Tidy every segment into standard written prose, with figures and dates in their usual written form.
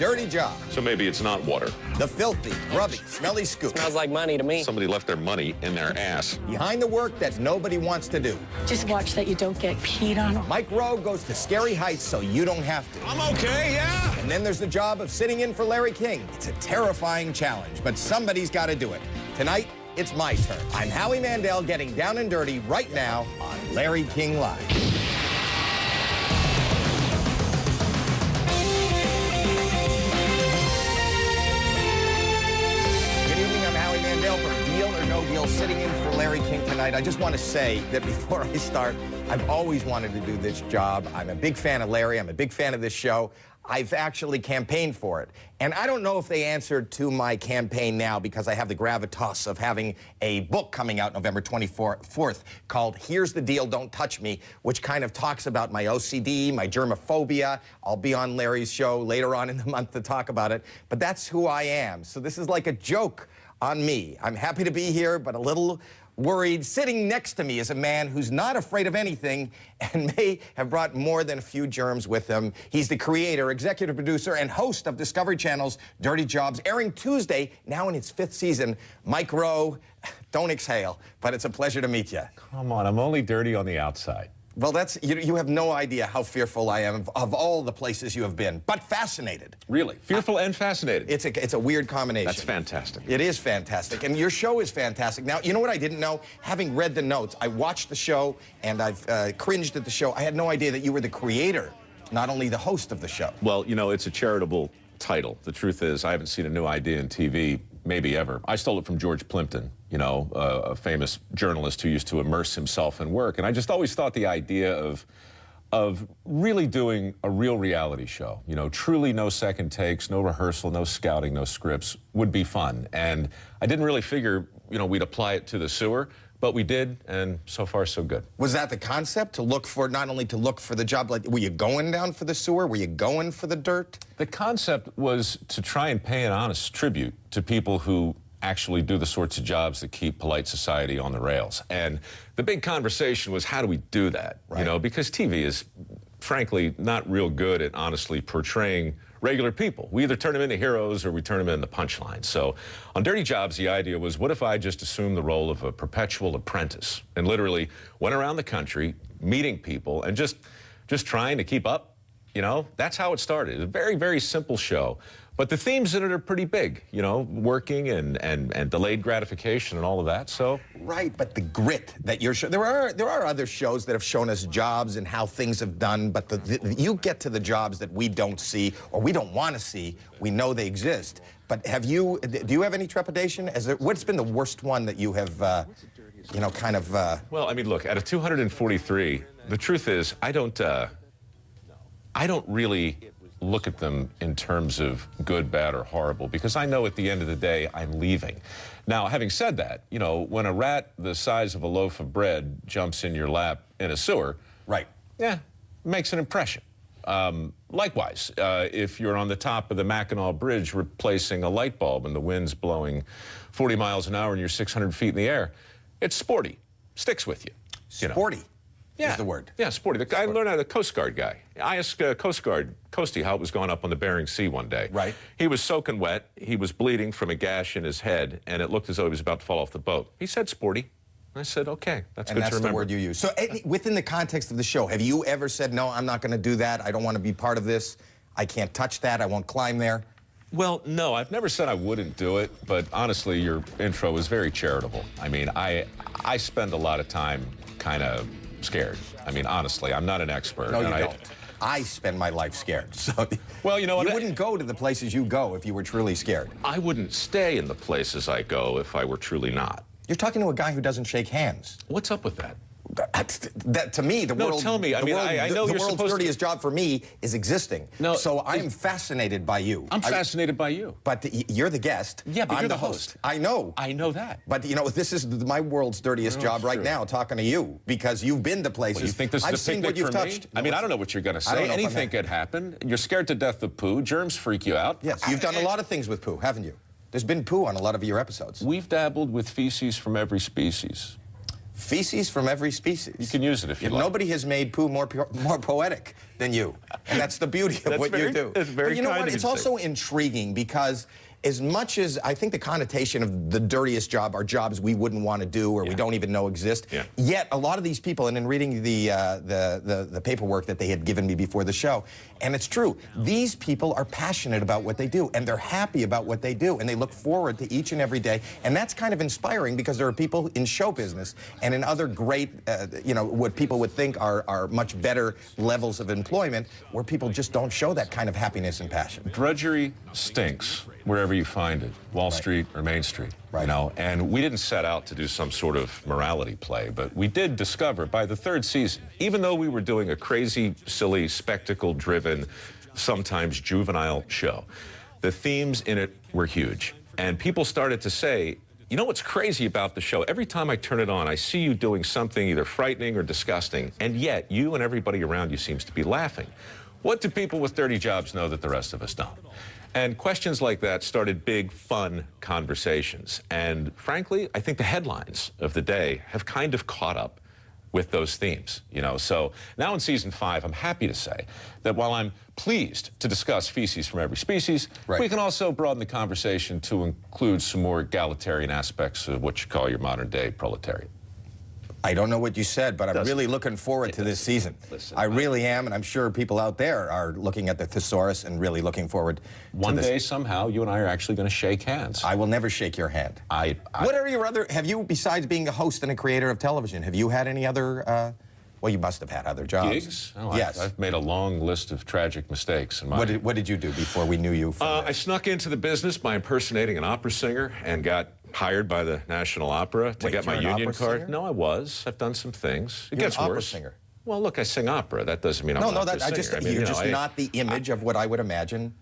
dirty job. So maybe it's not water. The filthy, grubby, smelly scoop. Smells like money to me. Somebody left their money in their ass. Behind the work that nobody wants to do. Just watch that you don't get peed on. Mike Rowe goes to scary heights so you don't have to. I'm okay, yeah. And then there's the job of sitting in for Larry King. It's a terrifying challenge, but somebody's got to do it. Tonight, it's my turn. I'm Howie Mandel getting down and dirty right now on Larry King Live. Sitting in for Larry King tonight. I just want to say that before I start, I've always wanted to do this job. I'm a big fan of Larry. I'm a big fan of this show. I've actually campaigned for it. And I don't know if they answered to my campaign now because I have the gravitas of having a book coming out November 24th called Here's the Deal, Don't Touch Me, which kind of talks about my OCD, my germophobia. I'll be on Larry's show later on in the month to talk about it. But that's who I am. So this is like a joke on me. I'm happy to be here, but a little worried. Sitting next to me is a man who's not afraid of anything and may have brought more than a few germs with him. He's the creator, executive producer, and host of Discovery Channel's Dirty Jobs, airing Tuesday, now in its 5th season. Mike Rowe, don't exhale, but it's a pleasure to meet you. Come on, I'm only dirty on the outside. Well, that's you have no idea how fearful I am of all the places you have been, but fascinated. Really? Fearful and fascinated. It's a weird combination. That's fantastic. It is fantastic, and your show is fantastic. Now, you know what I didn't know? Having read the notes, I watched the show, and I've cringed at the show. I had no idea that you were the creator, not only the host of the show. Well, you know, it's a charitable title. The truth is, I haven't seen a new idea in TV, maybe ever. I stole it from George Plimpton, you know, a famous journalist who used to immerse himself in work. And I just always thought the idea of really doing a real reality show, you know, truly no second takes, no rehearsal, no scouting, no scripts, would be fun. And I didn't really figure, you know, we'd apply it to the sewer, but we did, and so far, so good. Was that the concept, to look for, not only to look for the job, like, were you going down for the sewer? Were you going for the dirt? The concept was to try and pay an honest tribute to people who actually do the sorts of jobs that keep polite society on the rails. And the big conversation was, how do we do that? Right. You know, because TV is, frankly, not real good at honestly portraying regular people. We either turn them into heroes or we turn them into punchlines. So on Dirty Jobs, the idea was, what if I just assumed the role of a perpetual apprentice and literally went around the country meeting people and just trying to keep up? You know, that's how it started. It's a very, very simple show. But the themes in it are pretty big, you know, working and delayed gratification and all of that, so. Right, but the grit that you're showing, there are other shows that have shown us jobs and how things have done, but you get to the jobs that we don't see or we don't want to see. We know they exist. But do you have any trepidation? What's been the worst one that you have, you know, kind of... Well, I mean, look, out of 243, the truth is, I don't really look at them in terms of good, bad, or horrible, because I know at the end of the day, I'm leaving. Now, having said that, you know, when a rat the size of a loaf of bread jumps in your lap in a sewer, right? Yeah, makes an impression. Likewise, if you're on the top of the Mackinac Bridge replacing a light bulb and the wind's blowing 40 miles an hour and you're 600 feet in the air, it's sporty, sticks with you. Sporty. You know? Is the word. Yeah, sporty. I learned out of the Coast Guard guy. I asked Coast Guard Coastie how it was going up on the Bering Sea one day. Right. He was soaking wet. He was bleeding from a gash in his head, and it looked as though he was about to fall off the boat. He said sporty. I said, okay, that's good to remember. And that's the word you use. So within the context of the show, have you ever said, no, I'm not going to do that. I don't want to be part of this. I can't touch that. I won't climb there. Well, no, I've never said I wouldn't do it, but honestly, your intro was very charitable. I mean, I spend a lot of time kind of scared. I mean, honestly, I'm not an expert. No, you don't. I spend my life scared. So well, you know what? You wouldn't go to the places you go if you were truly scared. I wouldn't stay in the places I go if I were truly not. You're talking to a guy who doesn't shake hands. What's up with that? That to me, No, tell me. I mean, I know the you're world's supposed to... dirtiest job for me is existing. No, so I'm fascinated by you. I'm fascinated by you. But you're the guest. Yeah, but I'm you're the host. I know. I know that. But you know, this is my world's dirtiest job right now, talking to you, because you've been to places. Well, you think this is I've a seen picnic what you've for me? touched. I mean, I don't know what you're going to say. Anything could happen. You're scared to death of poo. Germs freak you out. Yes, you've done a lot of things with poo, haven't you? There's been poo on a lot of your episodes. We've dabbled with feces from every species. Feces from every species. You can use it if you like. Nobody has made poo more poetic than you. And that's the beauty of what you do. It's very but you know kind what? of you It's to also say. intriguing because as much as I think the connotation of the dirtiest job are jobs we wouldn't want to do or we don't even know exist, yet a lot of these people, and in reading the paperwork that they had given me before the show, and it's true, these people are passionate about what they do, and they're happy about what they do, and they look forward to each and every day, and that's kind of inspiring because there are people in show business and in other great, you know, what people would think are much better levels of employment where people just don't show that kind of happiness and passion. Drudgery stinks wherever you find it, Wall Street or Main Street, you know, and we didn't set out to do some sort of morality play, but we did discover by the third season, even though we were doing a crazy, silly, spectacle-driven, sometimes juvenile show, the themes in it were huge, and people started to say, you know what's crazy about the show? Every time I turn it on, I see you doing something either frightening or disgusting, and yet you and everybody around you seems to be laughing. What do people with dirty jobs know that the rest of us don't? And questions like that started big, fun conversations. And frankly, I think the headlines of the day have kind of caught up with those themes, you know. So now in season 5, I'm happy to say that while I'm pleased to discuss feces from every species, we can also broaden the conversation to include some more egalitarian aspects of what you call your modern day proletariat. I don't know what you said, but I'm really looking forward to this season. Listen, I really am, and I'm sure people out there are looking at the thesaurus and really looking forward to One this. day, somehow, you and I are actually going to shake hands. I will never shake your hand. What are your other, have you, besides being a host and a creator of television, have you had any other, well, you must have had other jobs. Gigs? Oh, yes. I've made a long list of tragic mistakes in my What did you do before we knew you? I snuck into the business by impersonating an opera singer and got hired by the National Opera to get my you're an union opera card. singer? No, I was. I've done some things. It You're gets an opera worse. singer. Well, look, I sing opera. That doesn't mean I'm an opera singer. You're just not the image of what I would imagine.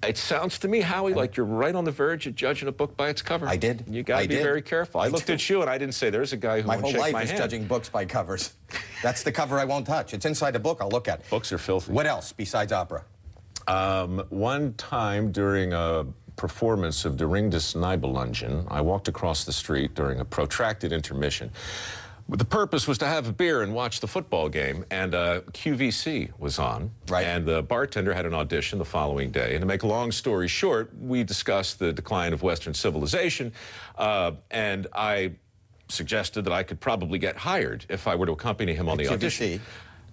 It sounds to me, Howie, like you're right on the verge of judging a book by its cover. I did. You got to be very careful. I looked at you and I didn't say, there's a guy who My won't whole shake life my is hand. judging books by covers. That's the cover I won't touch. It's inside a book I'll look at. Books are filthy. What else besides opera? One time during a performance of Der Ring des Nibelungen, I walked across the street during a protracted intermission. The purpose was to have a beer and watch the football game, and QVC was on. And the bartender had an audition the following day. And to make a long story short, we discussed the decline of Western civilization, and I suggested that I could probably get hired if I were to accompany him on the audition.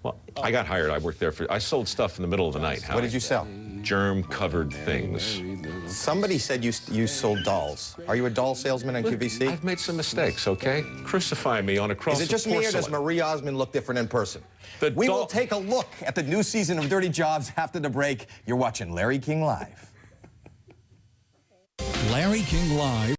Well, I got hired. I worked there I sold stuff in the middle of the night. What did you sell? Germ-covered things. Somebody said you sold dolls. Are you a doll salesman on QVC? I've made some mistakes, okay? Crucify me on a cross of Is it just me or does Marie Osmond look different in person? We will take a look at the new season of Dirty Jobs after the break. You're watching Larry King Live. Larry King Live.